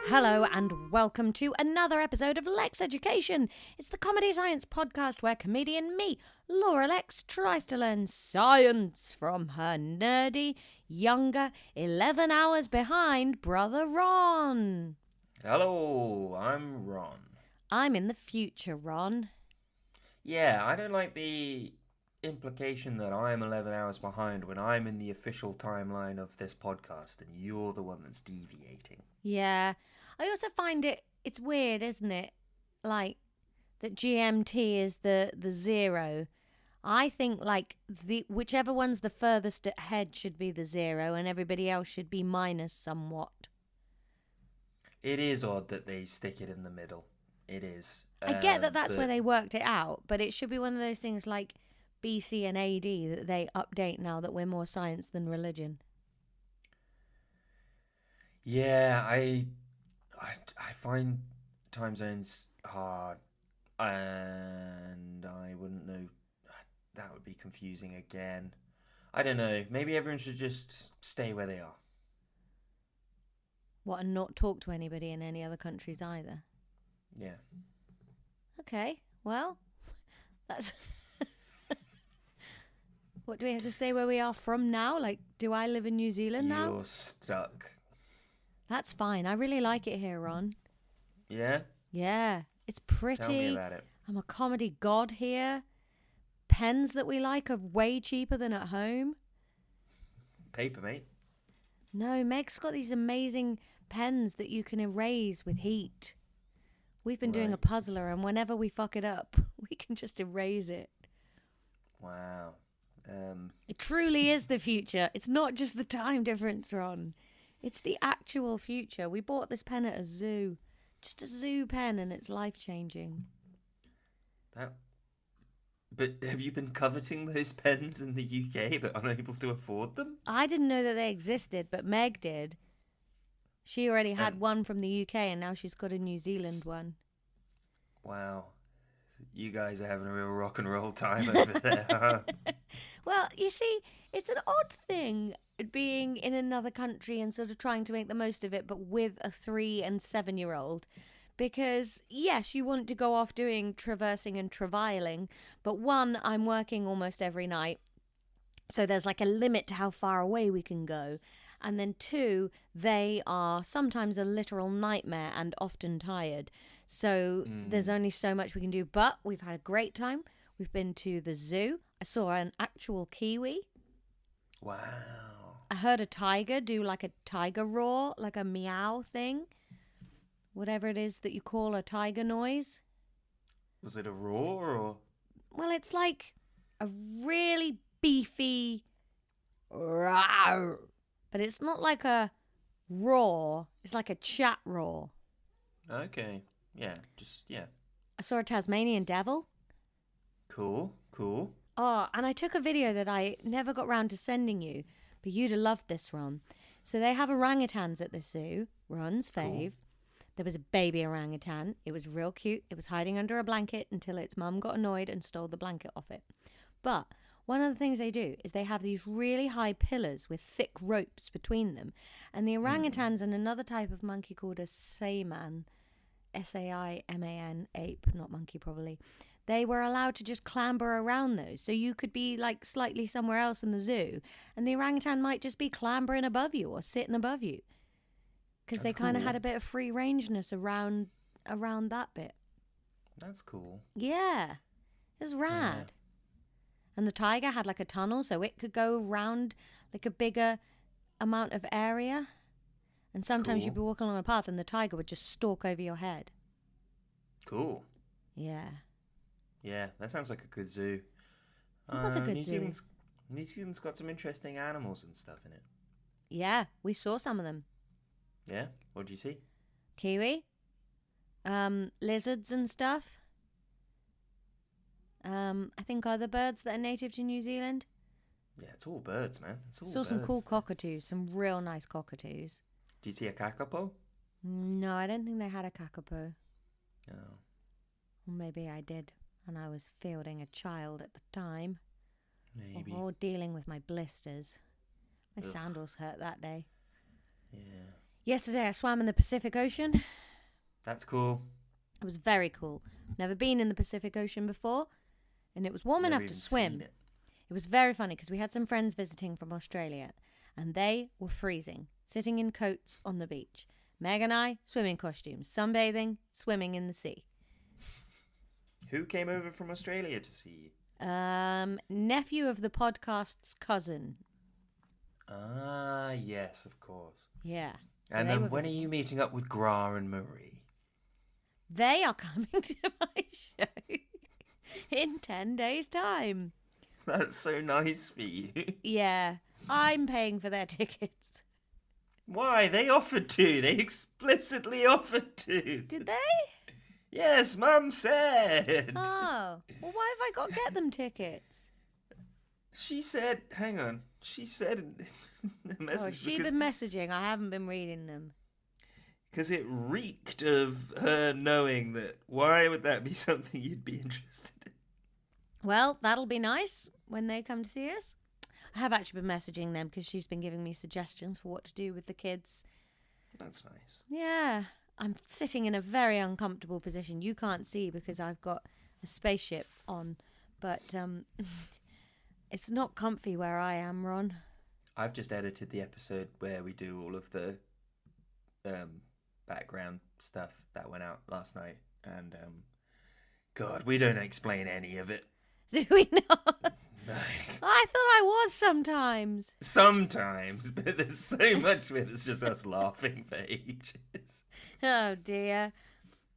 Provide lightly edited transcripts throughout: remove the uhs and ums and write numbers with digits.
Hello and welcome to another episode of Lexx Education. It's the comedy science podcast where comedian me, Laura Lexx, tries to learn science from her nerdy, younger, 11 hours behind brother Ron. Hello, I'm Ron. I'm in the future, Ron. Yeah, I don't like the implication that I'm 11 hours behind when I'm in the official timeline of this podcast and you're the one that's deviating. Yeah. I also find it's weird, isn't it? Like that GMT is the zero. I think like the whichever one's the furthest ahead should be the zero and everybody else should be minus somewhat. It is odd that they stick it in the middle. It is. I get that that's but where they worked it out, but it should be one of those things like BC and AD that they update now that we're more science than religion. yeah, I find time zones hard, and I wouldn't know. That would be confusing again. I don't know. Maybe everyone should just stay where they are. What, and not talk to anybody in any other countries either? Yeah. Okay, well, that's... What, do we have to stay where we are from now? Like, do I live in New Zealand now? You're stuck. That's fine. I really like it here, Ron. Yeah? Yeah, it's pretty. Tell me about it. I'm a comedy god here. Pens that we like are way cheaper than at home. Paper, mate. No, Meg's got these amazing pens that you can erase with heat. We've been doing a Right. puzzler, and whenever we fuck it up, we can just erase it. Wow. It truly is the future. It's not just the time difference, Ron. It's the actual future. We bought this pen at a zoo. Just a zoo pen, and it's life-changing. That. But have you been coveting those pens in the UK but unable to afford them? I didn't know that they existed, but Meg did. She already had And- one from the UK, and now she's got a New Zealand one. Wow. You guys are having a real rock and roll time over there, huh? Well, you see, it's an odd thing being in another country and sort of trying to make the most of it, but with a 3 and 7-year-old. Because, yes, you want to go off doing traversing and travailing, but one, I'm working almost every night, so there's like a limit to how far away we can go. And then two, they are sometimes a literal nightmare and often tired. So there's only so much we can do, but we've had a great time. We've been to the zoo. I saw an actual kiwi. Wow. I heard a tiger do like a tiger roar, like a meow thing. Whatever it is that you call a tiger noise. Was it a roar or? Well, it's like a really beefy roar. But it's not like a roar. It's like a chat roar. Okay. Yeah, yeah. I saw a Tasmanian devil. Cool. Oh, and I took a video that I never got round to sending you, but you'd have loved this, Ron. So they have orangutans at the zoo, Ron's fave. Cool. There was a baby orangutan. It was real cute. It was hiding under a blanket until its mum got annoyed and stole the blanket off it. But one of the things they do is they have these really high pillars with thick ropes between them. And the orangutans and another type of monkey called a saiman, Saiman ape, not monkey probably, they were allowed to just clamber around those. So you could be like slightly somewhere else in the zoo and the orangutan might just be clambering above you or sitting above you. Because they kind of cool. had a bit of free rangeness around that bit. That's cool. Yeah, it was rad. Yeah. And the tiger had like a tunnel so it could go around like a bigger amount of area. And sometimes Cool. you'd be walking along a path and the tiger would just stalk over your head. Cool. Yeah. Yeah, that sounds like a good zoo. It was a good New zoo. New Zealand's got some interesting animals and stuff in it. Yeah, we saw some of them. Yeah? What'd you see? Kiwi. Lizards and stuff. I think other birds that are native to New Zealand. Yeah, it's all birds, man. It's all Saw some birds cool there. cockatoos, some real nice cockatoos. Do you see a kakapo? No, I don't think they had a kakapo. No. Or maybe I did, and I was fielding a child at the time. Maybe. Or dealing with my blisters. My Ugh. sandals hurt that day. Yeah. Yesterday I swam in the Pacific Ocean. That's cool. It was very cool. Never been in the Pacific Ocean before, and it was warm Never enough to even swim. seen it. It was very funny because we had some friends visiting from Australia, and they were freezing, sitting in coats on the beach. Meg and I, swimming costumes, sunbathing, swimming in the sea. Who came over from Australia to see you? Nephew of the podcast's cousin. Ah, yes, of course. Yeah. So And they then were when are visiting. you meeting up with Gra and Marie? They are coming to my show in 10 days' time. That's so nice for you. Yeah, I'm paying for their tickets. Why? They offered to. They explicitly offered to. Did they? Yes, Mum said. Oh, well, why have I got to get them tickets? She said, hang on. She said in the Oh, message has she because been messaging? I haven't been reading them. it reeked of her knowing that. Why would that be something you'd be interested in? Well, that'll be nice when they come to see us. I have actually been messaging them because she's been giving me suggestions for what to do with the kids. That's nice. Yeah, I'm sitting in a very uncomfortable position. You can't see because I've got a spaceship on, but it's not comfy where I am, Ron. I've just edited the episode where we do all of the background stuff that went out last night, and God, we don't explain any of it. Do we not? No. I thought I was sometimes. Sometimes, but there's so much of it that's just us laughing for ages. Oh dear.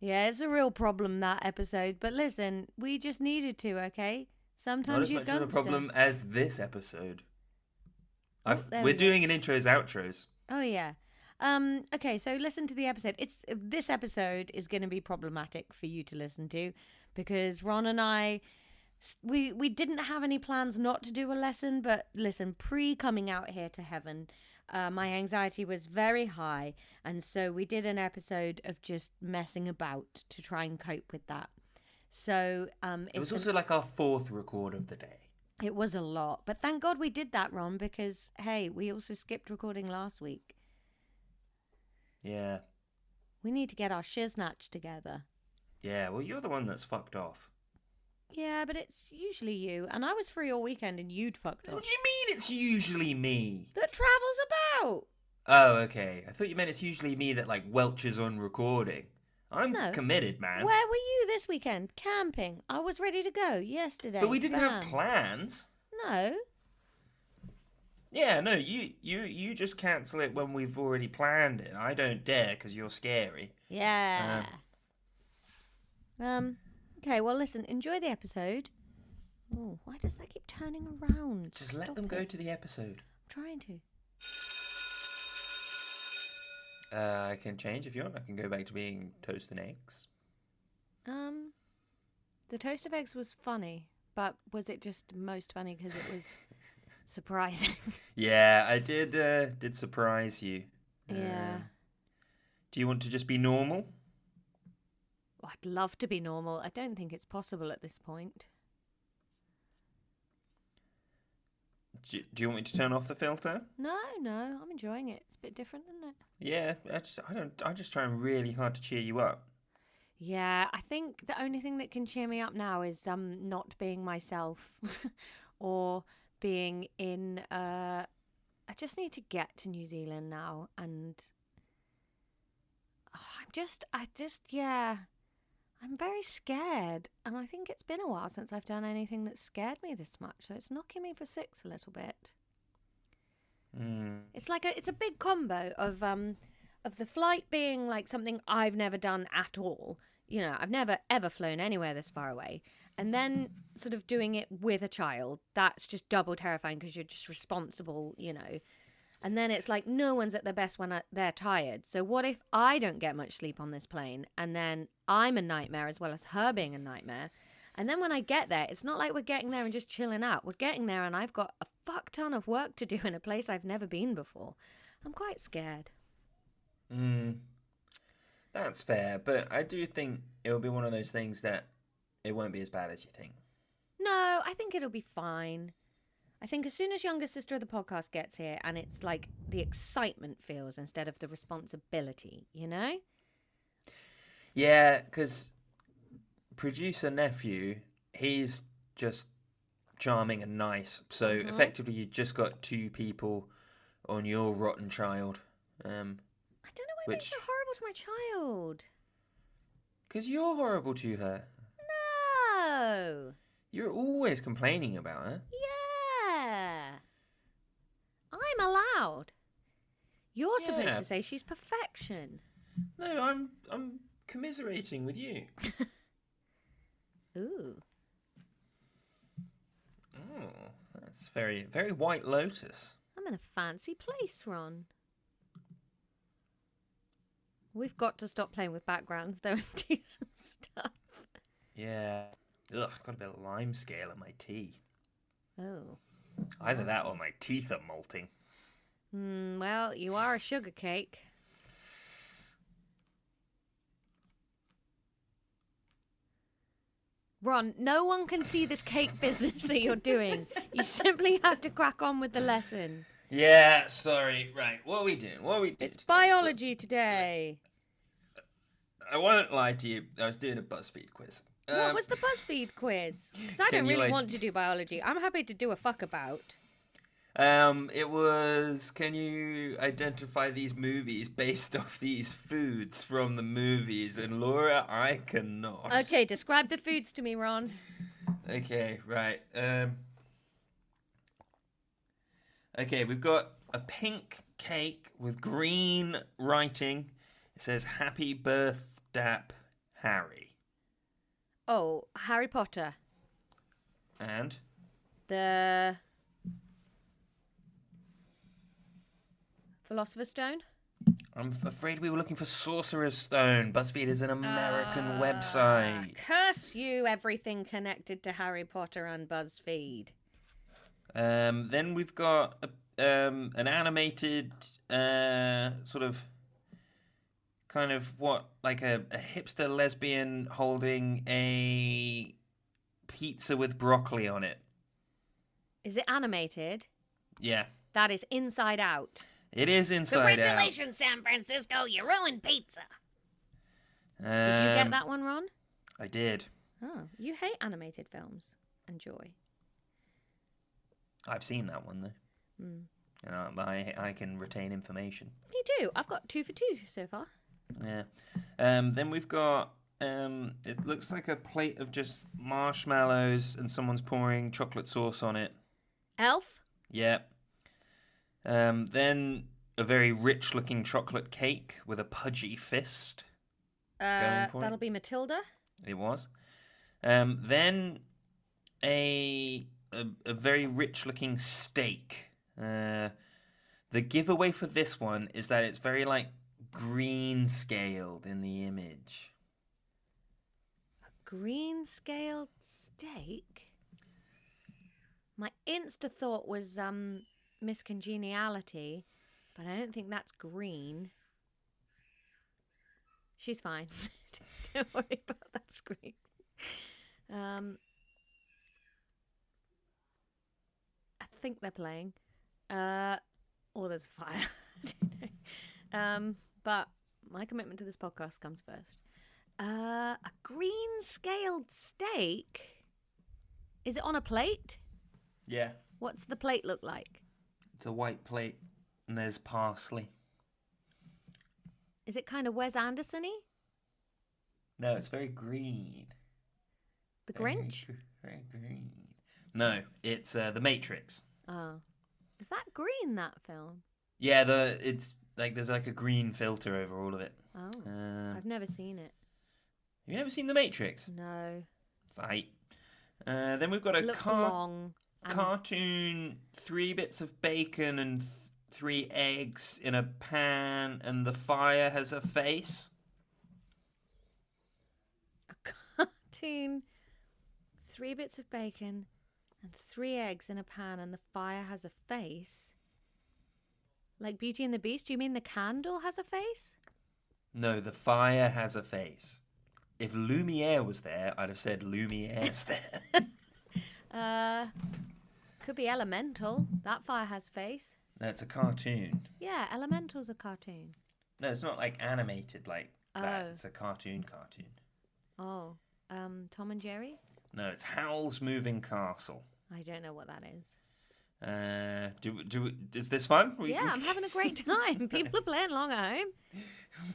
Yeah, it's a real problem, that episode. But listen, we just needed to, okay? Not Sometimes as you much of a gunster. problem as this episode. there We're we go. doing an intros outros. Oh yeah. Okay, so listen to the episode. This episode is going to be problematic for you to listen to because Ron and I we didn't have any plans not to do a lesson, but listen, pre coming out here to heaven, my anxiety was very high, and so we did an episode of just messing about to try and cope with that. So It was also like our fourth record of the day. it was a lot, but thank God we did that, Ron, because hey, we also skipped recording last week. Yeah. We need to get our shiznatch together. Yeah, well, you're the one that's fucked off. Yeah, but it's usually you, and I was free all weekend and you'd fucked What off. do you mean it's usually me? That travels about! Oh, okay. I thought you meant it's usually me that, like, welches on recording. I'm No. committed, man. Where were you this weekend? Camping. I was ready to go yesterday. But we didn't have Bam. plans. No. Yeah, no, you just cancel it when we've already planned it. I don't dare because you're scary. Yeah. Okay, well, listen, enjoy the episode. Oh, why does that keep turning around? Just let Stop them go it. to the episode. I'm trying to. I can change if you want. I can go back to being toast and eggs. The toast of eggs was funny, but was it just most funny because it was surprising? Yeah, I did surprise you. Yeah. Do you want to just be normal? I'd love to be normal. I don't think it's possible at this point. Do you want me to turn off the filter? No, I'm enjoying it. It's a bit different, isn't it? Yeah, I'm just trying really hard to cheer you up. Yeah, I think the only thing that can cheer me up now is not being myself or being in I just need to get to New Zealand now, and I'm very scared, and I think it's been a while since I've done anything that scared me this much, so it's knocking me for six a little bit. It's like it's a big combo of the flight being like something I've never done at all. You know, I've never ever flown anywhere this far away, and then sort of doing it with a child. That's just double terrifying because you're just responsible, you know. And then it's like no one's at their best when they're tired. So what if I don't get much sleep on this plane, and then I'm a nightmare as well as her being a nightmare? And then when I get there, it's not like we're getting there and just chilling out. We're getting there and I've got a fuck ton of work to do in a place I've never been before. I'm quite scared. That's fair, but I do think it will be one of those things that it won't be as bad as you think. No, I think it'll be fine. I think as soon as younger sister of the podcast gets here, and it's like the excitement feels instead of the responsibility, you know? Yeah, because producer nephew, he's just charming and nice. So effectively, you just got two people on your rotten child. I don't know why you're being Which, so horrible to my child. because you're horrible to her. No. You're always complaining about her. Yeah. I'm allowed. You're supposed Yeah. to say she's perfection. No, I'm commiserating with you. Ooh. Oh, that's very, very White Lotus. I'm in a fancy place, Ron. We've got to stop playing with backgrounds, though, and do some stuff. Yeah. Ugh, got a bit of lime scale in my tea. Oh. Either that or my teeth are molting. Well, you are a sugar cake. Ron, no one can see this cake business that you're doing. You simply have to crack on with the lesson. Yeah, sorry. Right, what are we doing? It's biology today. I won't lie to you. I was doing a BuzzFeed quiz. What was the BuzzFeed quiz? Because I don't really want to do biology. I'm happy to do a fuck about. It was, can you identify these movies based off these foods from the movies? And Laura, I cannot. Okay, describe the foods to me, Ron. Okay, right. Okay, we've got a pink cake with green writing. It says, Happy Birthday, Harry. Oh, Harry Potter. And? The Philosopher's Stone? I'm afraid we were looking for Sorcerer's Stone. BuzzFeed is an American website. Curse you, everything connected to Harry Potter and BuzzFeed. Then we've got an animated sort of kind of like a hipster lesbian holding a pizza with broccoli on it. Is it animated? Yeah. That is Inside Out. It is Inside Out. Congratulations, San Francisco. You ruined pizza. Did you get that one, Ron? I did. Oh, you hate animated films and joy. I've seen that one, though. I can retain information. Me too. I've got 2 for 2 so far. Yeah. Then we've got, it looks like a plate of just marshmallows and someone's pouring chocolate sauce on it. Elf? Yeah. Then a very rich-looking chocolate cake with a pudgy fist. Going for that'll it. be Matilda. It was. Then a very rich-looking steak. The giveaway for this one is that it's very like green scaled in the image. A green scaled steak? My insta thought was Miss Congeniality, but I don't think that's green. She's fine. Don't worry about that screen. I think they're playing. Or there's a fire. I don't know. But my commitment to this podcast comes first. A green scaled steak? Is it on a plate? Yeah. What's the plate look like? It's a white plate and there's parsley. Is it kind of Wes Anderson-y? No, it's very green. The Grinch? Very green. No, it's The Matrix. Oh. Is that green, that film? Yeah, it's like there's like a green filter over all of it. Oh. I've never seen it. Have you never seen The Matrix? No. It's aight. Then we've got a long. cartoon, 3 bits of bacon and 3 eggs in a pan, and the fire has a face. A cartoon, 3 bits of bacon and 3 eggs in a pan, and the fire has a face. Like Beauty and the Beast? Do you mean the candle has a face? No, the fire has a face. If Lumiere was there, I'd have said Lumiere's there. Could be Elemental. That fire has face. No, it's a cartoon. Yeah, Elemental's a cartoon. No, it's not like animated like that. Oh. It's a cartoon. Oh. Tom and Jerry? No, it's Howl's Moving Castle. I don't know what that is. Is this fun? Yeah, I'm having a great time. People are playing along at home.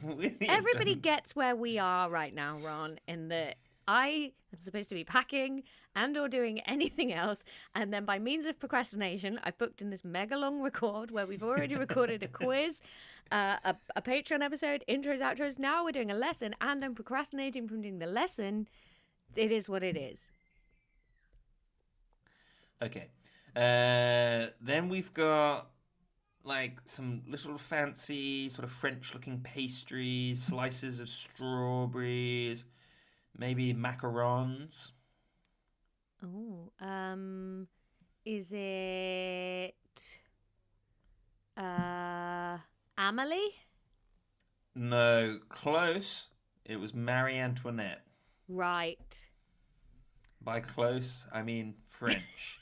Really Everybody don't- gets where we are right now, Ron, in that I am supposed to be packing and or doing anything else, and then by means of procrastination, I've booked in this mega long record where we've already recorded a quiz, a Patreon episode, intros, outros. Now we're doing a lesson, and I'm procrastinating from doing the lesson. It is what it is. Okay. Then we've got like some little fancy sort of French-looking pastries, slices of strawberries, maybe macarons. Oh, is it Amelie? No, close. It was Marie Antoinette. Right. By close, I mean French.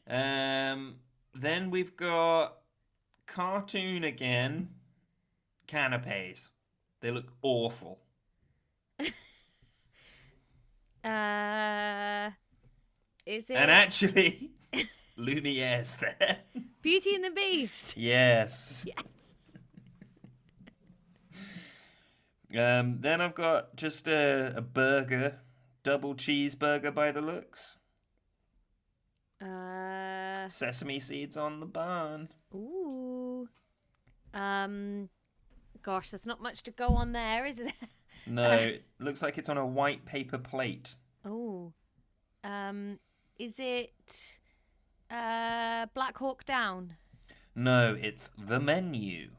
Then we've got cartoon again. Canapes. They look awful. Is it And actually, Lumiere's there. Beauty and the Beast? Yes. Yes. Then I've got just a burger, double cheeseburger by the looks. Sesame seeds on the bun. Ooh. Gosh, there's not much to go on there, is there? No, it looks like it's on a white paper plate. Oh. Is it Black Hawk Down? No, it's the menu.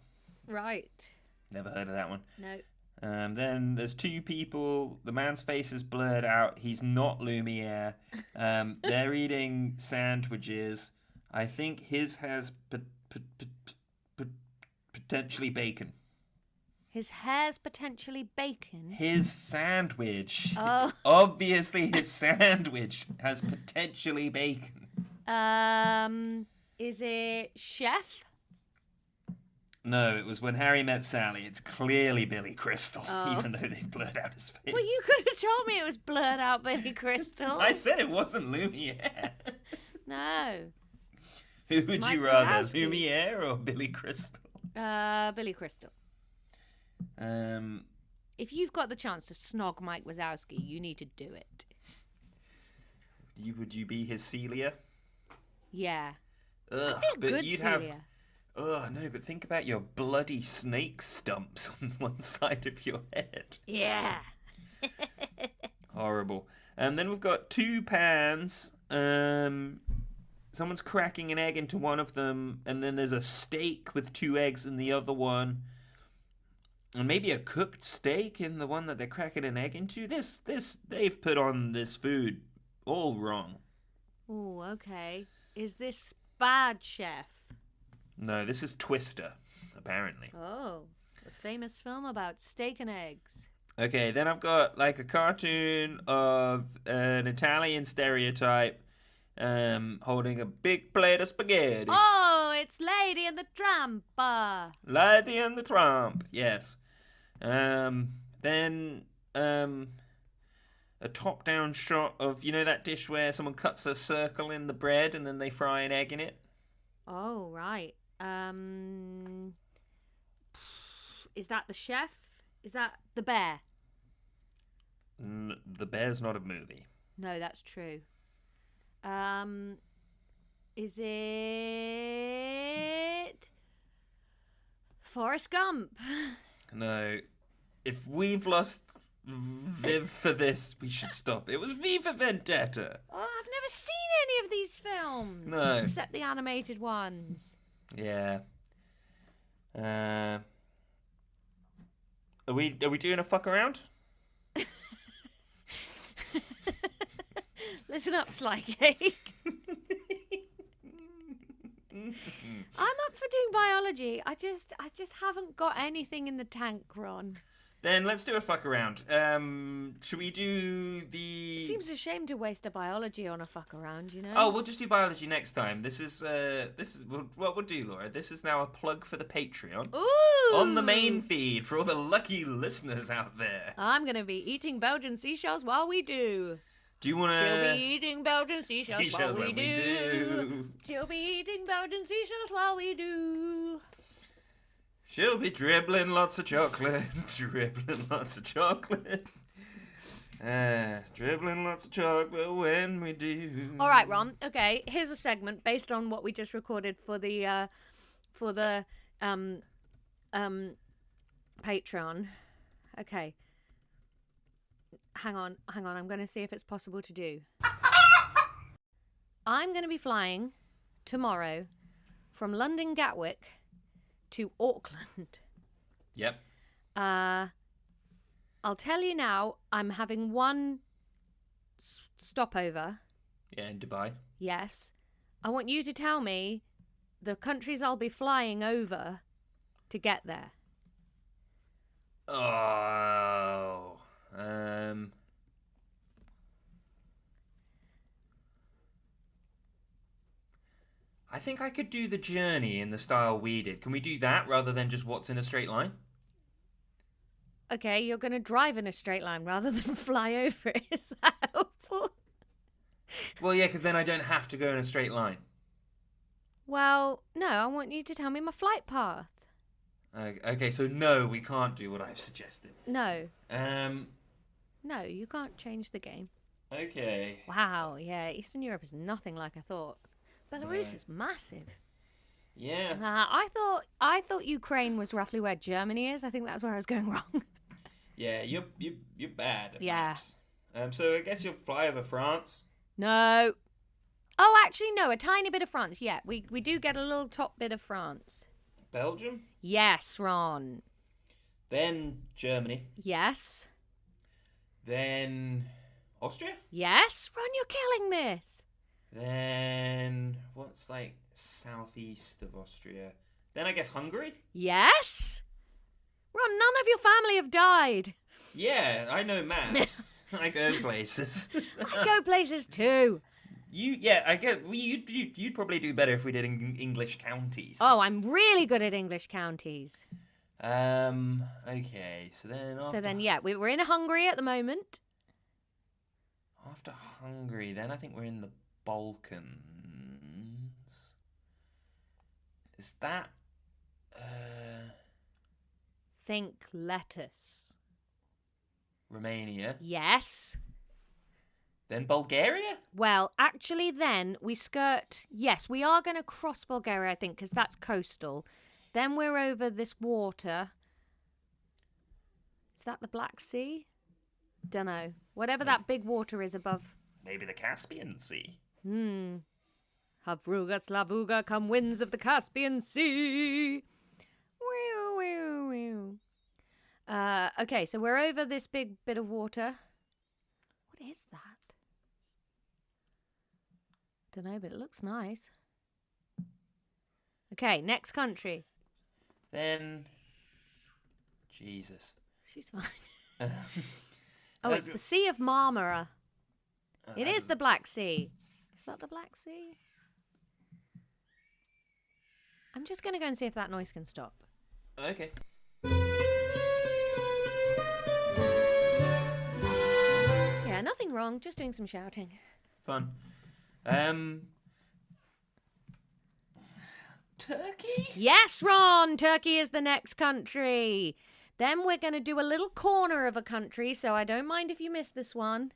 Right. Never heard of that one. No. Then there's two people. The man's face is blurred out. He's not Lumiere. They're eating sandwiches. I think his has potentially bacon. His hair's potentially bacon. His sandwich. Oh. Obviously, his sandwich has potentially bacon. Is it Chef? No, it was When Harry Met Sally. It's clearly Billy Crystal, Oh. even though they've blurred out his face. Well, you could have told me it was blurred out Billy Crystal. I said it wasn't Lumiere. No. Who would Mike you rather, Wazowski. Lumiere or Billy Crystal? Billy Crystal. Um, If you've got the chance to snog Mike Wazowski, you need to do it. would you be his Celia? Yeah. Ugh, Be a but good you'd Celia. have. Oh no, but think about your bloody snake stumps on one side of your head. Yeah. Horrible. Then we've got two pans. Someone's cracking an egg into one of them, and then there's a steak with two eggs in the other one. And maybe a cooked steak in the one that they're cracking an egg into. They've put on this food all wrong. Oh, okay. Is this Bad Chef? No, this is Twister, apparently. Oh, a famous film about steak and eggs. Okay, then I've got like a cartoon of an Italian stereotype holding a big plate of spaghetti. Oh, it's Lady and the Tramp. Lady and the Tramp, yes. Then a top-down shot of, you know that dish where someone cuts a circle in the bread and then they fry an egg in it? Oh, right. Is that the chef? Is that the bear? The Bear's not a movie. No, that's true. Is it Forrest Gump? No. If we've lost Viv for this, we should stop. It was V for Vendetta. Oh, I've never seen any of these films. No. Except the animated ones. Yeah. Are we doing a fuck around? Listen up, Sly Cake. I'm up for doing biology. I just haven't got anything in the tank, Ron. Then let's do a fuck around. Should we do the... Seems a shame to waste a biology on a fuck around, you know? Oh, we'll just do biology next time. This is what we'll do, Laura. This is now a plug for the Patreon. Ooh! On the main feed for all the lucky listeners out there. I'm going to be eating Belgian seashells while we do. Do you want She'll to... be eating Belgian seashells while we do. She'll be eating Belgian seashells while we do. She'll be dribbling lots of chocolate. Dribbling lots of chocolate. Dribbling lots of chocolate when we do. All right, Ron. Okay, here's a segment based on what we just recorded for the Patreon. Okay. Hang on. I'm going to see if it's possible to do. I'm going to be flying tomorrow from London Gatwick to Auckland. Yep. I'll tell you now, I'm having one stopover. Yeah, in Dubai. Yes. I want you to tell me the countries I'll be flying over to get there. Oh. I think I could do the journey in the style we did. Can we do that rather than just what's in a straight line? Okay, you're going to drive in a straight line rather than fly over it. Is that helpful? Well, yeah, because then I don't have to go in a straight line. Well, no, I want you to tell me my flight path. Okay, so no, we can't do what I've suggested. No. Um. No, you can't change the game. Okay. Wow, yeah, Eastern Europe is nothing like I thought. Belarus Yeah. is massive. Yeah. I thought Ukraine was roughly where Germany is. I think that's where I was going wrong. Yeah, you're bad at Yeah. maps. So I guess you'll fly over France. No. Oh, actually, no, a tiny bit of France. Yeah, we do get a little top bit of France. Belgium. Yes, Ron. Then Germany. Yes. Then Austria. Yes, Ron, you're killing this. Then what's like southeast of Austria? Then I guess Hungary. Yes. Ron, none of your family have died. Yeah, I know maps. I go places. I go places too. I get. You'd probably do better if we did English counties. Oh, I'm really good at English counties. Okay. So then. Yeah, we're in Hungary at the moment. After Hungary, then I think we're in the Balkans. Is that? Think lettuce. Romania. Yes. Then Bulgaria? Well, actually, then we skirt. Yes, we are going to cross Bulgaria, I think, because that's coastal. Then we're over this water. Is that the Black Sea? Dunno. Whatever that big water is above. Maybe the Caspian Sea. Havruga Slavuga come winds of the Caspian Sea. Whew, whew, whew. Okay, so we're over this big bit of water. What is that? Don't know, but it looks nice. Okay, next country. Then, Jesus. She's fine. Oh, it's the Sea of Marmara. It is the Black Sea. Is that the Black Sea? I'm just going to go and see if that noise can stop. Okay. Yeah, nothing wrong. Just doing some shouting. Fun. Turkey? Yes, Ron! Turkey is the next country. Then we're going to do a little corner of a country, so I don't mind if you miss this one.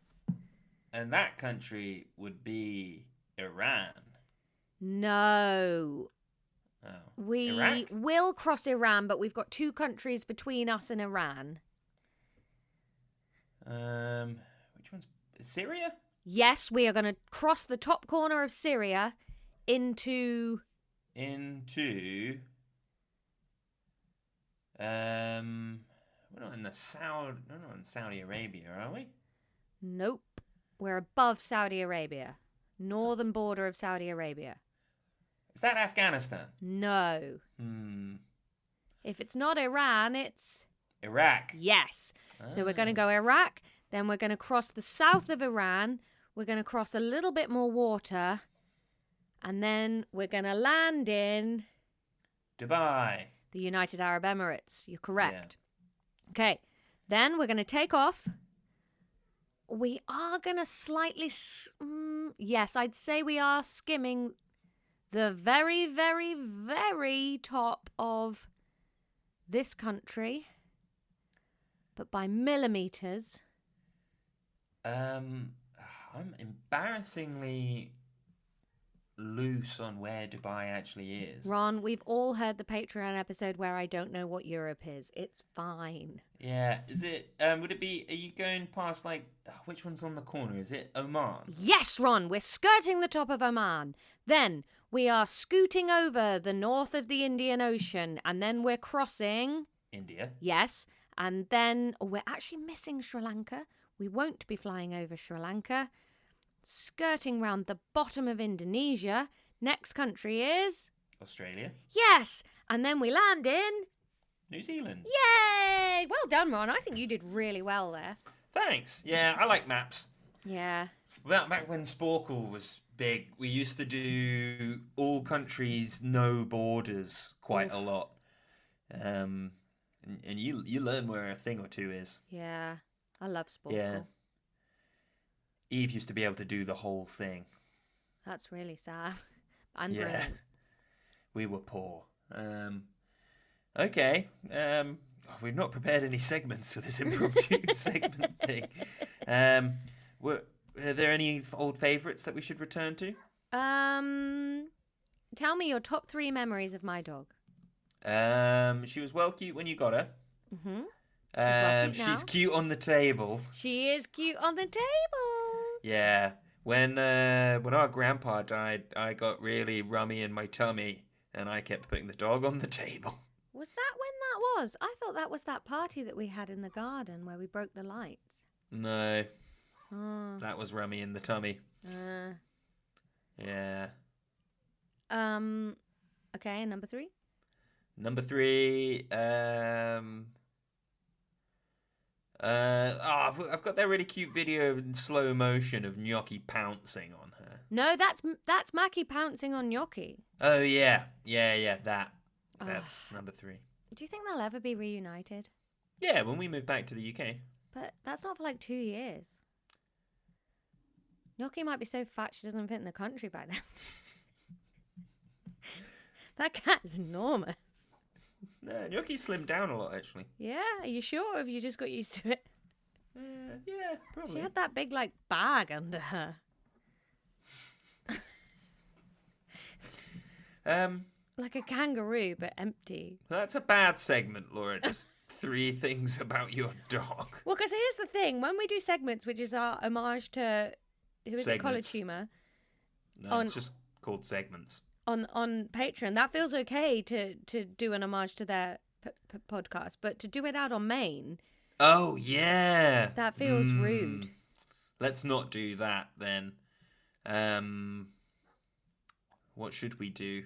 And that country would be Iran. No. Oh. We Iraq? will cross Iran, but we've got two countries between us and Iran. Which one's Syria? Yes, we are going to cross the top corner of Syria into... We're not in Saudi Arabia, are we? Nope. We're above Saudi Arabia. Northern border of Saudi Arabia. Is that Afghanistan? No. If it's not Iran, it's... Iraq. Yes. So we're going to go Iraq, then we're going to cross the south of Iran, we're going to cross a little bit more water, and then we're going to land in Dubai. the United Arab Emirates. You're correct. Yeah. Okay. Then we're going to take off. We are going to slightly... yes, I'd say we are skimming the very, very, very top of this country, but by millimeters. I'm embarrassingly loose on where Dubai actually is. Ron, we've all heard the Patreon episode where I don't know what Europe is. It's fine. Yeah, is it, would it be, are you going past, like, which one's on the corner? Is it Oman? Yes, Ron, we're skirting the top of Oman. Then we are scooting over the north of the Indian Ocean, and then we're crossing... India. Yes, and then we're actually missing Sri Lanka. We won't be flying over Sri Lanka. Skirting round the bottom of Indonesia. Next country is... Australia. Yes, and then we land in... New Zealand. Yay! Well done, Ron. I think you did really well there. Thanks. Yeah, I like maps. Yeah. Back when Sporkle was big, we used to do all countries, no borders quite a lot. And you learn where a thing or two is. Yeah. I love Sporkle. Yeah. Eve used to be able to do the whole thing. That's really sad. And brilliant. We were poor. Okay. We've not prepared any segments for this impromptu segment thing. Are there any old favourites that we should return to? Tell me your top 3 memories of my dog. She was well cute when you got her. Mm-hmm. She's cute on the table. She is cute on the table. Yeah. When our grandpa died, I got really rummy in my tummy, and I kept putting the dog on the table. Was that when that was? I thought that was that party that we had in the garden where we broke the lights. No. Oh. That was rummy in the tummy. Yeah. Okay, number 3? Number 3, I've got that really cute video in slow motion of Gnocchi pouncing on her. No, that's Mackie pouncing on Gnocchi. Oh, yeah. That. That's number 3. Do you think they'll ever be reunited? Yeah, when we move back to the UK. But that's not for like 2 years. Gnocchi might be so fat she doesn't fit in the country by then. That cat is enormous. No, Gnocchi slimmed down a lot, actually. Yeah, are you sure? Or have you just got used to it? Yeah, probably. She had that big, like, bag under her. Like a kangaroo, but empty. That's a bad segment, Laura. Just 3 things about your dog. Well, because here's the thing. When we do segments, which is our homage to... Who is it? College Humour. No, it's just called segments. On Patreon, that feels okay to do an homage to their podcast, but to do it out on Maine... Oh, yeah. That feels rude. Let's not do that, then. What should we do?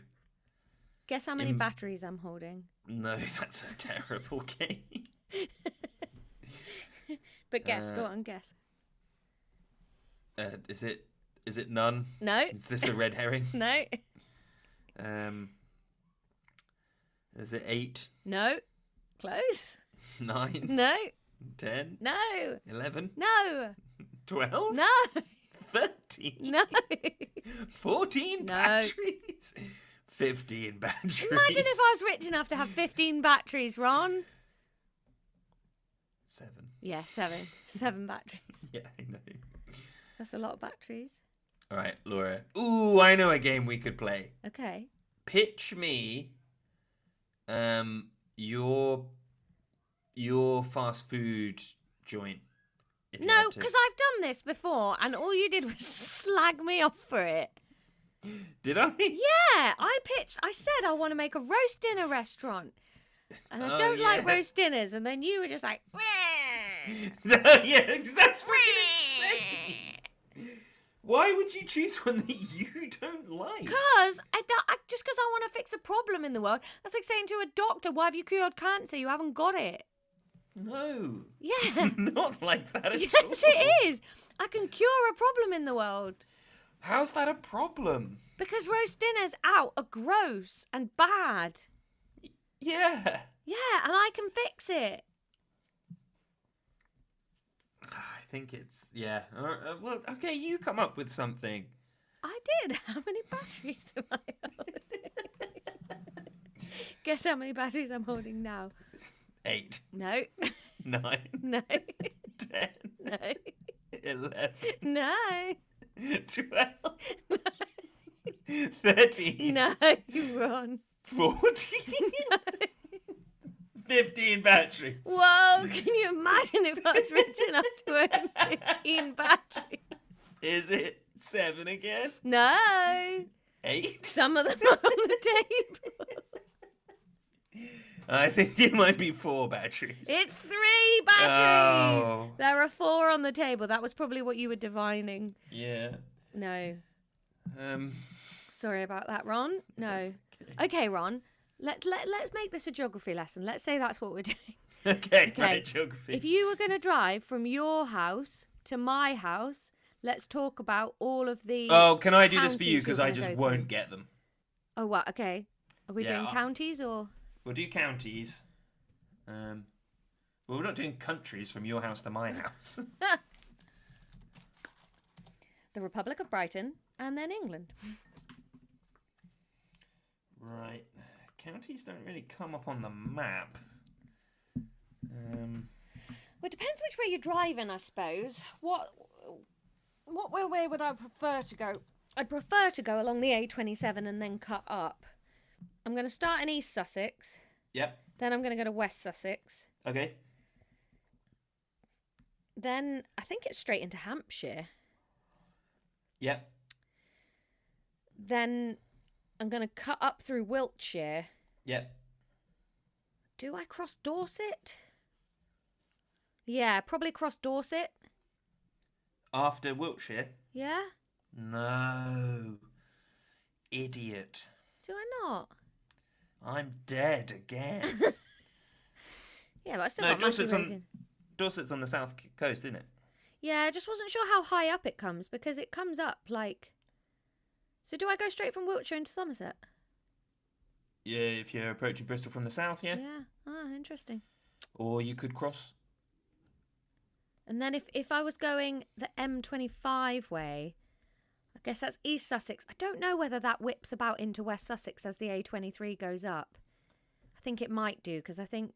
Guess how many batteries I'm holding. No, that's a terrible game. But guess, go on, guess. Is it none? No. Is this a red herring? No. Is it 8? No. Close. 9? No. 10? No. 11? No. 12? No. 13? No. 14 No. batteries? 15 batteries? Imagine if I was rich enough to have 15 batteries, Ron. 7. Yeah, 7. 7 batteries. Yeah, I know. That's a lot of batteries. All right, Laura. Ooh, I know a game we could play. Okay. Pitch me your fast food joint. No, because I've done this before, and all you did was slag me off for it. Did I? Yeah, I said I want to make a roast dinner restaurant. And I don't like roast dinners. And then you were just like, yeah, that's freaking insane. Why would you choose one that you don't like? Because I want to fix a problem in the world. That's like saying to a doctor, why have you cured cancer? You haven't got it. No. Yeah. It's not like that at all. Yes, it is. I can cure a problem in the world. How's that a problem? Because roast dinners out are gross and bad. Yeah. Yeah, and I can fix it. I think it's... Yeah. Well, okay, you come up with something. I did. How many batteries am I holding? Guess how many batteries I'm holding now? 8. No. 9. No. 10. No. 11. No. 12. 13. No, Ron. 14. 15 batteries. Whoa, can you imagine if I was rich enough to own 15 batteries? Is it 7 again? No. 8? Some of them are on the table. I think it might be 4 batteries. It's 3 batteries. Oh. There are 4 on the table. That was probably what you were divining. Yeah. No. Um. Sorry about that, Ron. No. That's Okay, Ron. Let's make this a geography lesson. Let's say that's what we're doing. Okay, right, geography. If you were going to drive from your house to my house, let's talk about all of the. Oh, can I do this for counties you? Because you're I gonna just go won't through. get them. Oh, what? Okay. Are we Yeah, doing counties or? We'll do counties. Well, we're not doing countries from your house to my house. The Republic of Brighton and then England. Right. Counties don't really come up on the map. Well, it depends which way you're driving, I suppose. What way would I prefer to go? I'd prefer to go along the A27 and then cut up. I'm going to start in East Sussex. Yep. Then I'm going to go to West Sussex. Okay. Then I think it's straight into Hampshire. Yep. Then I'm going to cut up through Wiltshire. Yep. Do I cross Dorset? Yeah, probably cross Dorset. After Wiltshire? Yeah? No. Idiot. Do I not? I'm dead again. Yeah, but I still No, got Dorset's Dorset's on the south coast, isn't it? Yeah, I just wasn't sure how high up it comes because it comes up like. So do I go straight from Wiltshire into Somerset? Yeah, if you're approaching Bristol from the south, yeah. Yeah. Ah, interesting. Or you could cross. And then if I was going the M25 way, I guess that's East Sussex. I don't know whether that whips about into West Sussex as the A23 goes up. I think it might do because I think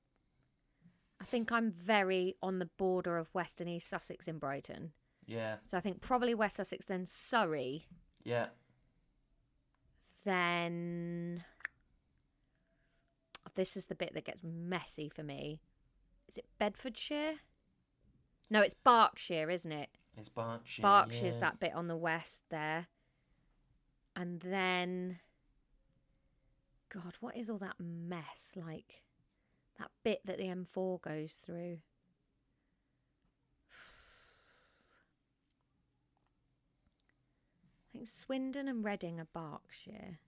I'm very on the border of West and East Sussex in Brighton. Yeah. So I think probably West Sussex, then Surrey, Yeah. then this is the bit that gets messy for me. Is it Bedfordshire? No, it's Berkshire, isn't it? It's Berkshire. Berkshire's yeah. that bit on the west there. And then, God, what is all that mess? Like, that bit that the M4 goes through. I think Swindon and Reading are Berkshire.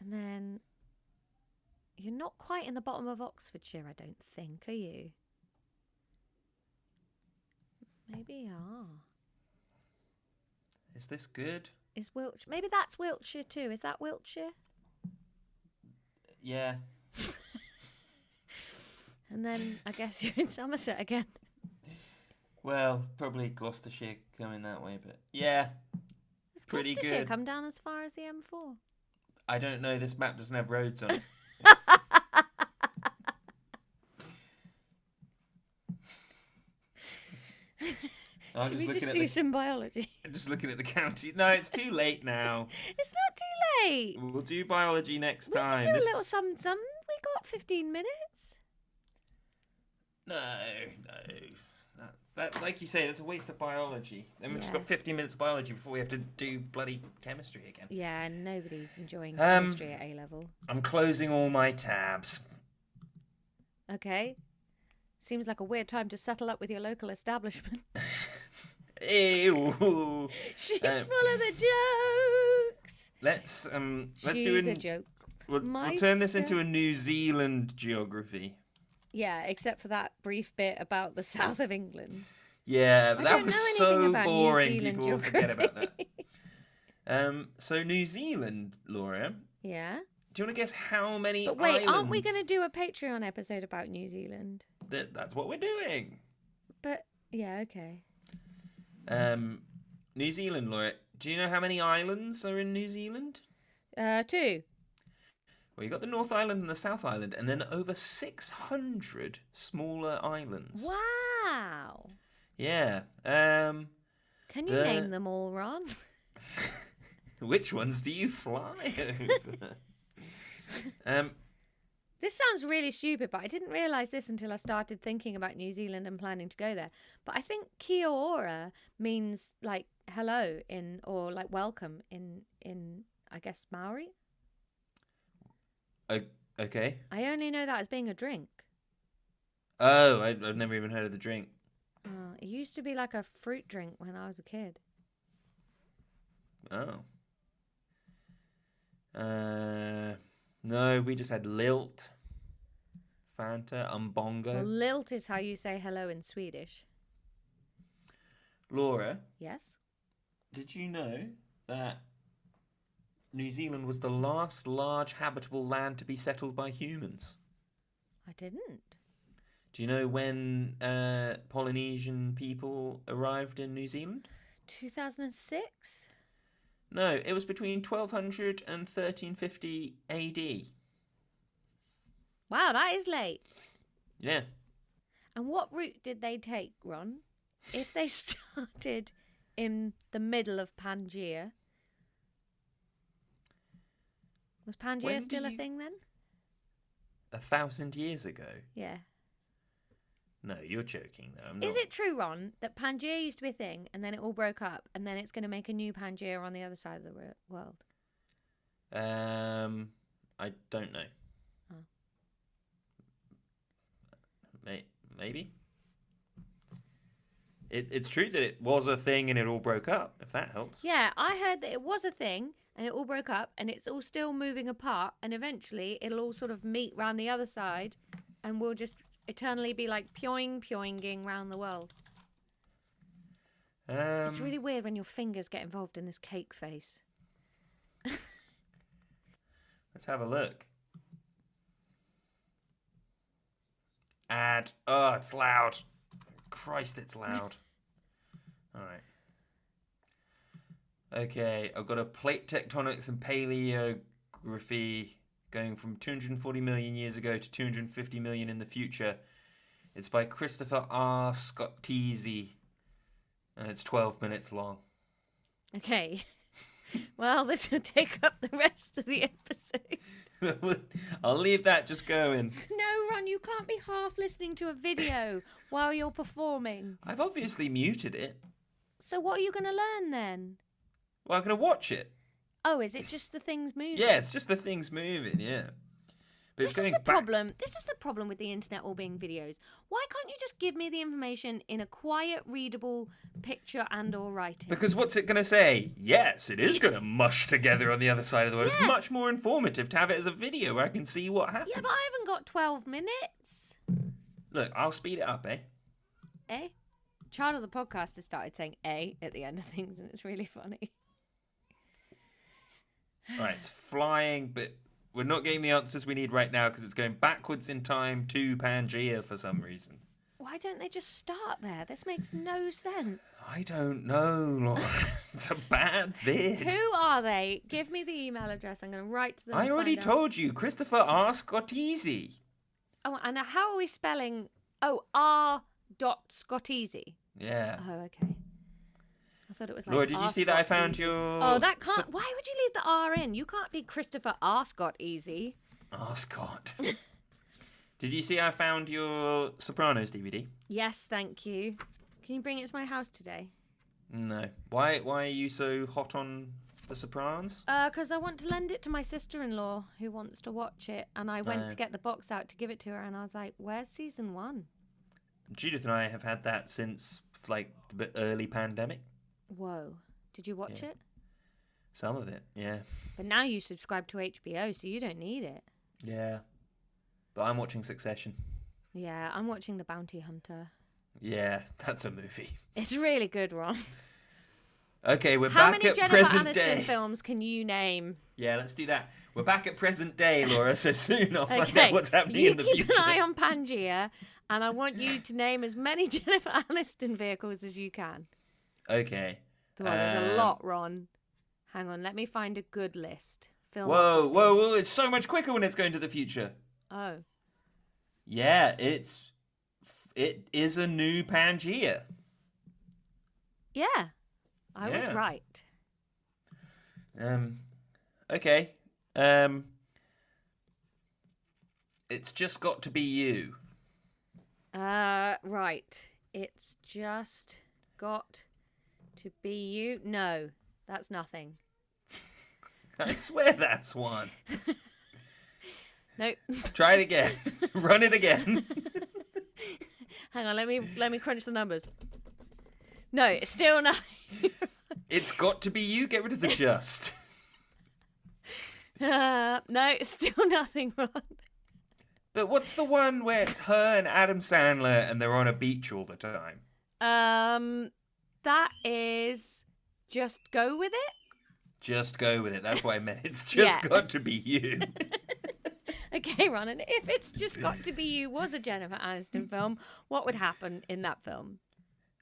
And then, you're not quite in the bottom of Oxfordshire, I don't think, are you? Maybe you are. Is this good? Is Wiltshire? Maybe that's Wiltshire too. Is that Wiltshire? Yeah. And then I guess you're in Somerset again. Well, probably Gloucestershire coming that way, but yeah. Does Pretty Gloucestershire good. come down as far as the M4? I don't know. This map doesn't have roads on it. Should we just do some biology? I'm just looking at the county. No, it's too late now. It's not too late. We'll do biology next We time. can do a little some. We got 15 minutes. No. That, like you say, that's a waste of biology. Then we've just Yeah. got 15 minutes of biology before we have to do bloody chemistry again. Yeah, nobody's enjoying chemistry at A level. I'm closing all my tabs. Okay. Seems like a weird time to settle up with your local establishment. Ew. She's full of the jokes. Let's She's do a joke. We'll turn this into a New Zealand geography. Yeah, except for that brief bit about the south of England. Yeah, I that don't was know anything so about New boring. Zealand People forget about that. geography. So New Zealand, Laura. Yeah. Do you want to guess how many But wait, aren't we going to islands? do a Patreon episode about New Zealand? That's what we're doing. But, yeah, okay. New Zealand, Laura. Do you know how many islands are in New Zealand? 2. Well, you got the North Island and the South Island, and then over 600 smaller islands. Wow. Yeah. Can you name them all, Ron? Which ones do you fly over? This sounds really stupid, but I didn't realise this until I started thinking about New Zealand and planning to go there. But I think kia ora means like hello or like welcome in I guess Maori. Okay. I only know that as being a drink. Oh, I've never even heard of the drink. It used to be like a fruit drink when I was a kid. Oh. No, we just had lilt, Fanta, umbongo. Well, lilt is how you say hello in Swedish. Laura, Yes? did you know that New Zealand was the last large habitable land to be settled by humans? I didn't. Do you know when Polynesian people arrived in New Zealand? 2006? No, it was between 1200 and 1350 AD. Wow, that is late. Yeah. And what route did they take, Ron? If they started in the middle of Pangaea, was Pangaea still a thing then? 1,000 years ago? Yeah. No, you're joking though. I'm not. Is it true, Ron, that Pangaea used to be a thing and then it all broke up and then it's going to make a new Pangaea on the other side of the world? I don't know. Oh. Maybe. It's true that it was a thing and it all broke up, if that helps. Yeah, I heard that it was a thing and it all broke up and it's all still moving apart and eventually it'll all sort of meet round the other side and we'll just eternally be like pyoinging round the world. It's really weird when your fingers get involved in this cake face. Let's have a look. Oh, it's loud. Christ, it's loud. All right. Okay, I've got a plate tectonics and paleography going from 240 million years ago to 250 million in the future. It's by Christopher R. Scottese, and it's 12 minutes long. Okay. Well, this will take up the rest of the episode. I'll leave that just going. No, Ron, you can't be half listening to a video while you're performing. I've obviously muted it. So what are you going to learn then? Well, I'm going to watch it. Oh, is it just the things moving? Yeah, it's just the things moving, yeah. But it's This is going the back. problem. This is the problem with the internet all being videos. Why can't you just give me the information in a quiet, readable picture and or writing? Because what's it going to say? Yes, it is going to mush together on the other side of the world. Yeah. It's much more informative to have it as a video where I can see what happens. Yeah, but I haven't got 12 minutes. Look, I'll speed it up, eh? Eh? Child of the podcast has started saying "eh" at the end of things, and it's really funny. Right, it's flying, but we're not getting the answers we need right now because it's going backwards in time to Pangaea for some reason. Why don't they just start there? This makes no sense. I don't know, Laura. It's a bad vid. Who are they? Give me the email address. I'm going to write to them. I and already find out. told you, Christopher R. Scottese. Oh, and how are we spelling? Oh, R. Scottese. Yeah. Oh, okay. I thought it was like Laura, did you R. see that I Scott found Easy. your... Oh, that can't. Why would you leave the R in? You can't be Christopher R. Scott Easy. Oh, Scott. Did you see I found your Sopranos DVD? Yes, thank you. Can you bring it to my house today? No. Why are you so hot on The Sopranos? Because I want to lend it to my sister-in-law who wants to watch it, and I went to get the box out to give it to her, and I was like, "Where's season 1?" Judith and I have had that since like the early pandemic. Whoa! Did you watch it? Some of it, yeah. But now you subscribe to HBO, so you don't need it. Yeah. But I'm watching Succession. Yeah, I'm watching The Bounty Hunter. Yeah, that's a movie. It's really good, Ron. Okay, we're How back many at Jennifer present Aniston day. films can you name? Yeah, let's do that. We're back at present day, Laura, so soon I'll find out Okay, what's happening you in the keep future. an eye on Pangea, and I want you to name as many Jennifer Aniston vehicles as you can. Okay. Well, there's a lot, Ron. Hang on, let me find a good list. Whoa, Filmography. whoa, whoa, it's so much quicker when it's going to the future. Oh. Yeah, it is a new Pangea. Yeah, I was Yeah. right. Okay. It's just got to be you. Right. It's just got to be you. No, that's nothing. I swear that's one. Nope. Try it again. Run it again. Hang on, let me crunch the numbers. No, it's still nothing. It's got to be you. Get rid of the just. No, it's still nothing, Ron. But what's the one where it's her and Adam Sandler and they're on a beach all the time? That is Just Go With It. Just go with it. That's what I meant. It's just got to be you. Okay, Ron, and if It's Just Got to Be You was a Jennifer Aniston film, what would happen in that film?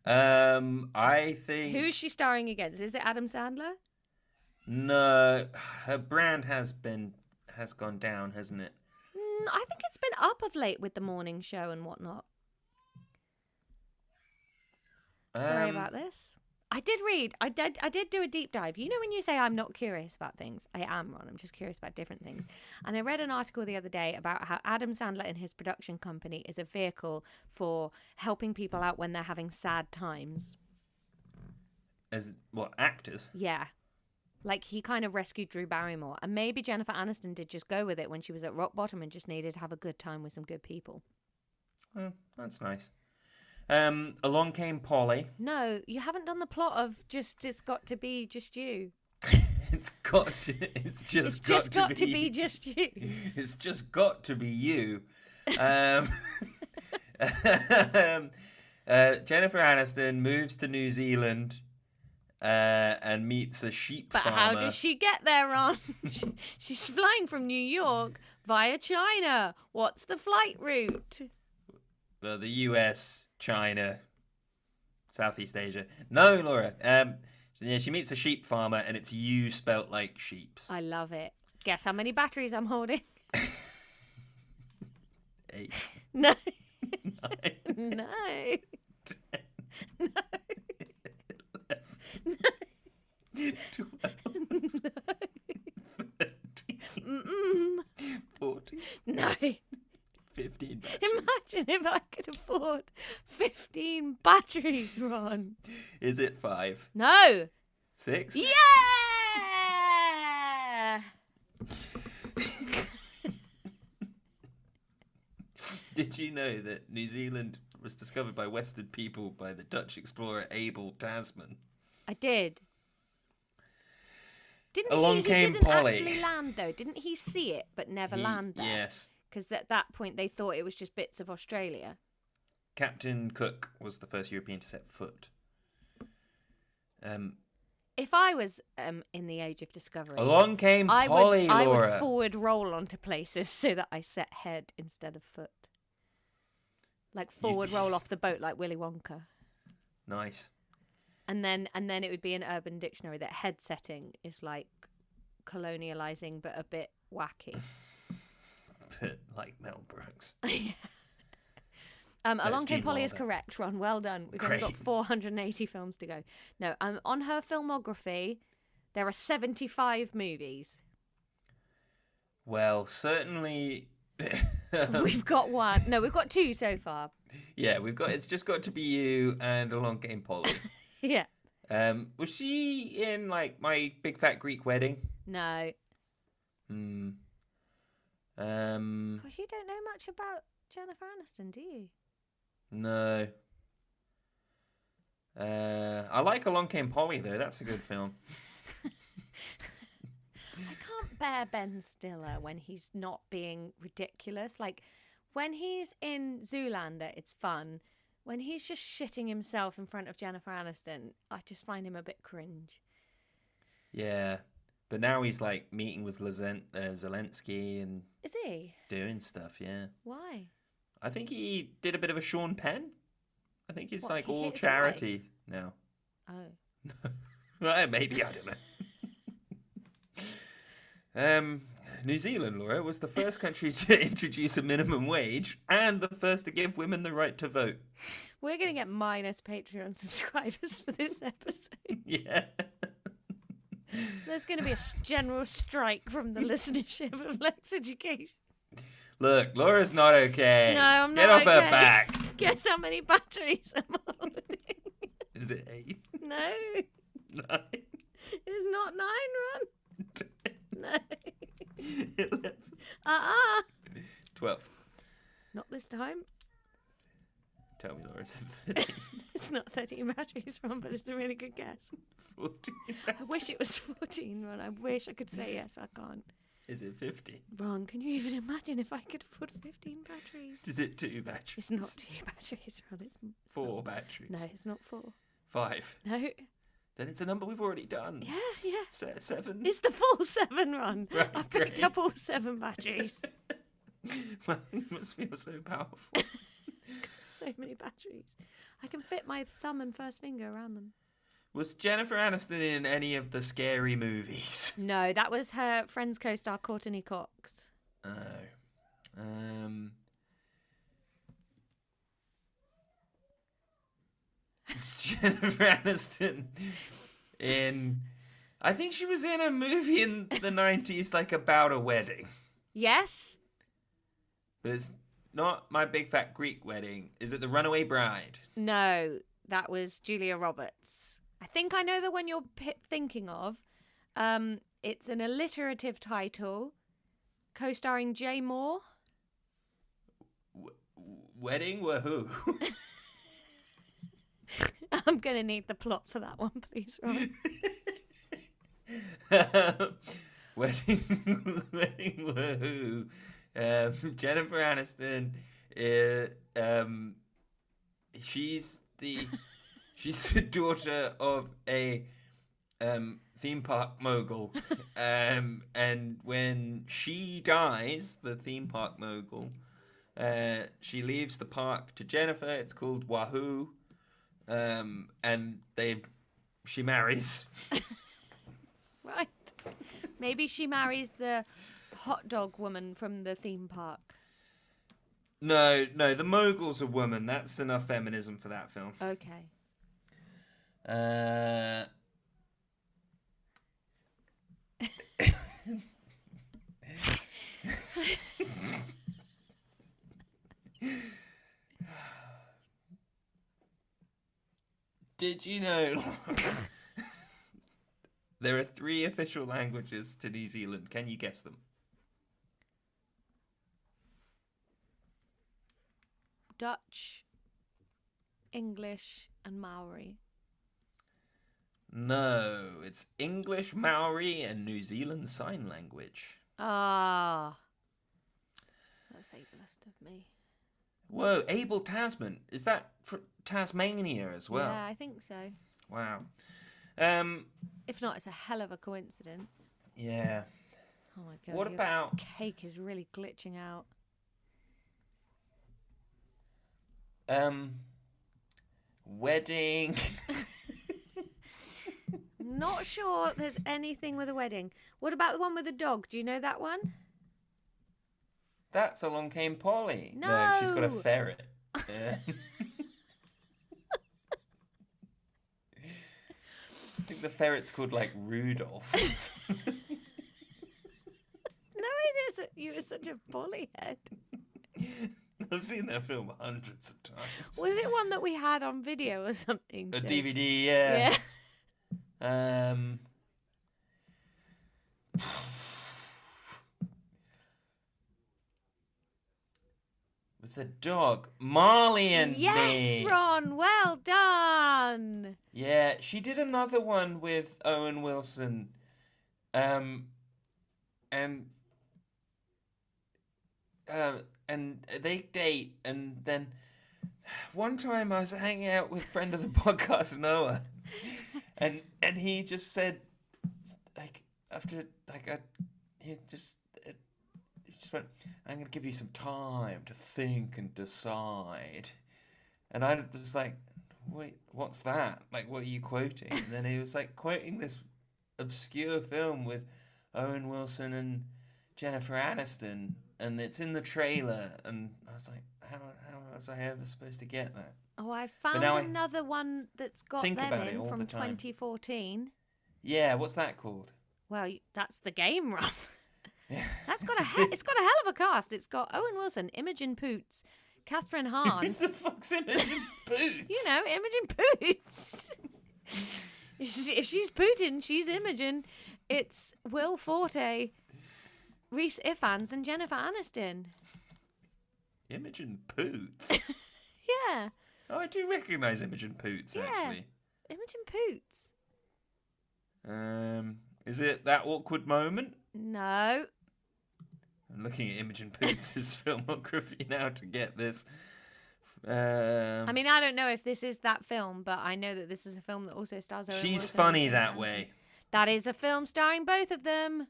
I think... Who's she starring against? Is it Adam Sandler? No, her brand has gone down, hasn't it? I think it's been up of late with the morning show and whatnot. Sorry about this. I did do a deep dive. You know when you say I'm not curious about things? I am, Ron. I'm just curious about different things. And I read an article the other day about how Adam Sandler and his production company is a vehicle for helping people out when they're having sad times. As, what, actors? Yeah. Like, he kind of rescued Drew Barrymore. And maybe Jennifer Aniston did just go with it when she was at rock bottom and just needed to have a good time with some good people. Well, that's nice. Along Came Polly. No, you haven't done the plot of just It's Got to Be Just You. It's just got to be just you. It's just got to be you. Jennifer Aniston moves to New Zealand and meets a sheep But farmer. how does she get there, Ron? She's flying from New York via China. What's the flight route? Well, the US, China, Southeast Asia. No, Laura. Yeah, she meets a sheep farmer, and it's you spelt like sheeps. I love it. Guess how many batteries I'm holding? 8. No. 9. No. 10. No. 11. 12. No. 13. 14. No. 15 batteries. Imagine if I could afford 15 batteries, Ron. Is it 5? No. 6? Yeah! Did you know that New Zealand was discovered by Western people by the Dutch explorer Abel Tasman? I did. Didn't Along he came didn't Polly. actually land, though. Didn't he see it, but never land there? Yes. Because at that point, they thought it was just bits of Australia. Captain Cook was the first European to set foot. If I was in the age of discovery, Along came Polly, I Laura. would forward roll onto places so that I set head instead of foot. Like forward roll off the boat like Willy Wonka. Nice. And then it would be an Urban Dictionary that head setting is like colonializing but a bit wacky. But like Mel Brooks. Yeah. Along Came Gene Polly is Wilder. correct, Ron. Well done. We've only got Great. 480 films to go. No, on her filmography, there are 75 movies. Well, certainly. We've got one. No, we've got 2 so far. Yeah, we've got. It's just got to be you and Along Came Polly. Yeah. Was she in like My Big Fat Greek Wedding? No. Hmm. Gosh, you don't know much about Jennifer Aniston, do you? No. I like Along Came Polly though. That's a good film. I can't bear Ben Stiller when he's not being ridiculous. Like When he's in Zoolander, it's fun. When he's just shitting himself in front of Jennifer Aniston, I just find him a bit cringe. Yeah. But now he's like meeting with Zelensky and Is he? doing stuff, yeah. Why? I think he did a bit of a Sean Penn. I think it's What, like he all hit his charity now. Oh. Well, maybe, I don't know. New Zealand, Laura, was the first country to introduce a minimum wage and the first to give women the right to vote. We're going to get minus Patreon subscribers for this episode. Yeah. There's going to be a general strike from the listenership of Lexx Education. Look, Laura's not okay. No, I'm not Get off okay. her back. Guess how many batteries I'm holding? Is it 8? No. 9? It's not 9, Ron. No. 11? 12. Not this time. Tell me, Laura, is it 13? It's not 13 batteries, Ron, but it's a really good guess. 14 I wish it was 14, Ron. I wish I could say yes, I can't. Is it 15? Ron, can you even imagine if I could put 15 batteries? Is it 2 batteries? It's not 2 batteries, Ron. It's 4 not. batteries? No, it's not 4. 5? No. Then it's a number we've already done. Yeah. 7? It's the full 7, Ron. Right, I picked great. up all 7 batteries. Well, you must feel so powerful. So many batteries. I can fit my thumb and first finger around them. Was Jennifer Aniston in any of the scary movies? No, that was her Friends co-star Courtney Cox. Oh. Is Jennifer Aniston in... I think she was in a movie in the 90s, like, about a wedding. Yes? But it's not My Big Fat Greek Wedding. Is it The Runaway Bride? No, that was Julia Roberts. I think I know the one you're thinking of. It's an alliterative title, co-starring Jay Moore. Wedding? Wahoo. I'm going to need the plot for that one, please, Ron. Wedding Wahoo. Jennifer Aniston. She's the daughter of a theme park mogul. And when she dies, the theme park mogul, she leaves the park to Jennifer. It's called Wahoo. And she marries. Right. Maybe she marries the hot dog woman from the theme park. No, the mogul's a woman. That's enough feminism for that film. Okay. Did you know there are 3 official languages to New Zealand? Can you guess them? Dutch, English, and Maori. No, it's English, Maori, and New Zealand Sign Language. Ah. That's ableist of me. Whoa, Abel Tasman. Is that Tasmania as well? Yeah, I think so. Wow. If not, it's a hell of a coincidence. Yeah. Oh my god. What your about... cake is really glitching out. Wedding. Not sure there's anything with a wedding. What about the one with the dog? Do you know that one? That's Along Came Polly. No. She's got a ferret. I think the ferret's called, like, Rudolph. No, it isn't. You were such a Polly head. I've seen that film hundreds of times. Was it one that we had on video or something? A So- DVD, yeah. Yeah. With the dog, Marley and Yes, me. Ron. Well done. Yeah, she did another one with Owen Wilson. And and they date, and then one time I was hanging out with a friend of the podcast, Noah, and he just said, like, after, like, he just went, I'm going to give you some time to think and decide. And I was like, wait, what's that? Like, what are you quoting? And then he was like quoting this obscure film with Owen Wilson and Jennifer Aniston, and it's in the trailer, and I was like, how was I ever supposed to get that? Oh, I found another one that's got think them about it in all from the time. 2014. Yeah, what's that called? Well, that's The Game, Ron. Yeah. It's got a hell of a cast. It's got Owen Wilson, Imogen Poots, Catherine Hahn. Who's the fuck's Imogen Poots? You know, Imogen Poots. If she's Putin, she's Imogen. It's Will Forte, Rhys Ifans, and Jennifer Aniston. Imogen Poots? Yeah. Oh, I do recognise Imogen Poots, actually. Imogen Poots. Is it That Awkward Moment? No. I'm looking at Imogen Poots' filmography now to get this. I mean, I don't know if this is that film, but I know that this is a film that also stars Owen Wilson. She's funny that way. That is a film starring both of them.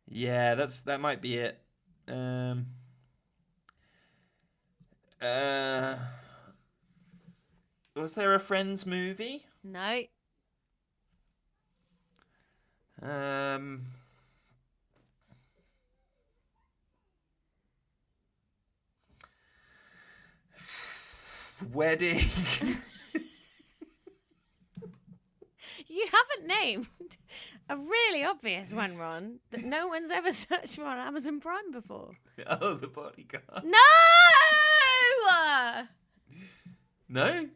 Yeah, that might be it. Was there a Friends movie? No. Wedding. You haven't named a really obvious one, Ron, that no one's ever searched for on Amazon Prime before. Oh, The Bodyguard. No! No?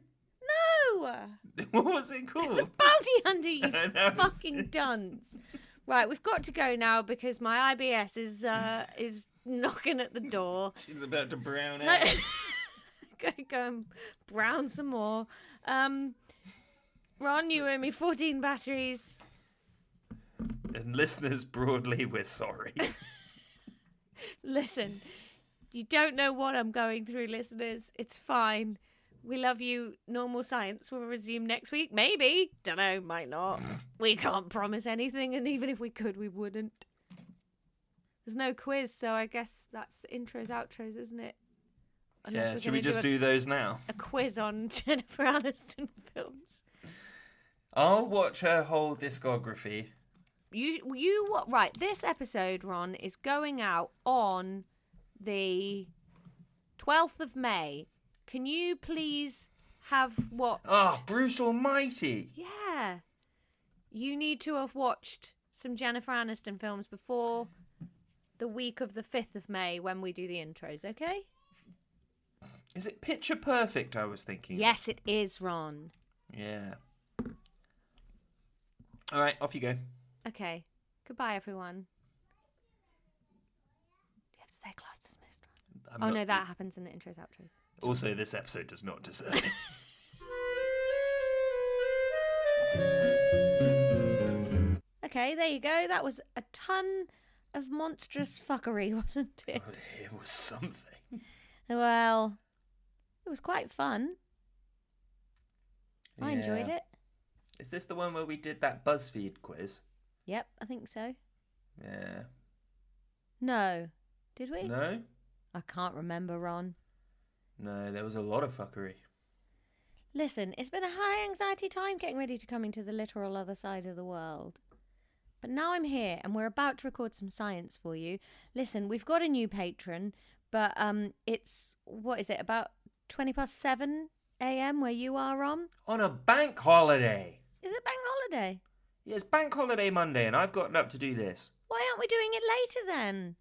No! What was it called? Bounty Hunter, you fucking dunce. Right, we've got to go now because my IBS is knocking at the door. She's about to brown out. Gotta go and brown some more. Ron, you owe me 14 batteries. And listeners, broadly, we're sorry. Listen, you don't know what I'm going through, listeners. It's fine. We love you. Normal Science will resume next week. Maybe. Don't know. Might not. We can't promise anything, and even if we could, we wouldn't. There's no quiz, so I guess that's intros, outros, isn't it? Yeah, should we just do those now? A quiz on Jennifer Aniston films. I'll watch her whole discography. Right, this episode, Ron, is going out on the 12th of May. Can you please have watched... Oh, Bruce Almighty! Yeah. You need to have watched some Jennifer Aniston films before the week of the 5th of May when we do the intros, okay? Is it Picture Perfect I was thinking? Yes, it is, Ron. Yeah. All right, off you go. Okay. Goodbye, everyone. Do you have to say class dismissed, Ron? No, that happens in the intros, outros. Also, this episode does not deserve it. Okay, there you go. That was a ton of monstrous fuckery, wasn't it? Oh, it was something. Well, it was quite fun. I enjoyed it. Is this the one where we did that BuzzFeed quiz? Yep, I think so. Yeah. No. Did we? No? I can't remember, Ron. No, there was a lot of fuckery. Listen, it's been a high anxiety time getting ready to come into the literal other side of the world. But now I'm here and we're about to record some science for you. Listen, we've got a new patron, but it's, what is it, about 7:20 a.m. where you are, Ron? On a bank holiday. Is it bank holiday? Yeah, it's bank holiday Monday and I've gotten up to do this. Why aren't we doing it later then?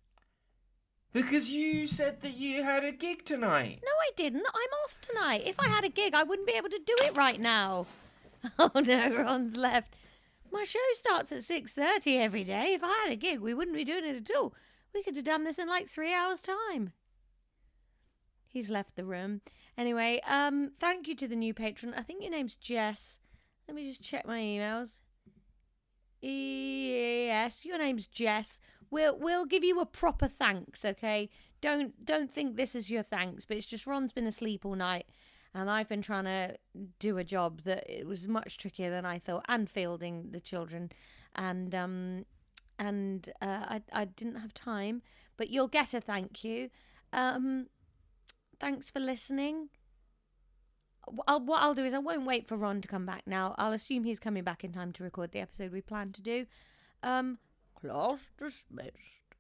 Because you said that you had a gig tonight. No, I didn't. I'm off tonight. If I had a gig, I wouldn't be able to do it right now. Oh no, Ron's left. My show starts at 6:30 every day. If I had a gig, we wouldn't be doing it at all. We could have done this in like 3 hours' time. He's left the room. Anyway, thank you to the new patron. I think your name's Jess. Let me just check my emails. Yes, your name's Jess. We'll give you a proper thanks, okay? don't think this is your thanks, but it's just Ron's been asleep all night, and I've been trying to do a job that it was much trickier than I thought, and fielding the children, and I didn't have time. But you'll get a thank you. Thanks for listening. What I'll do is I won't wait for Ron to come back now. I'll assume he's coming back in time to record the episode we plan to do. Class dismissed.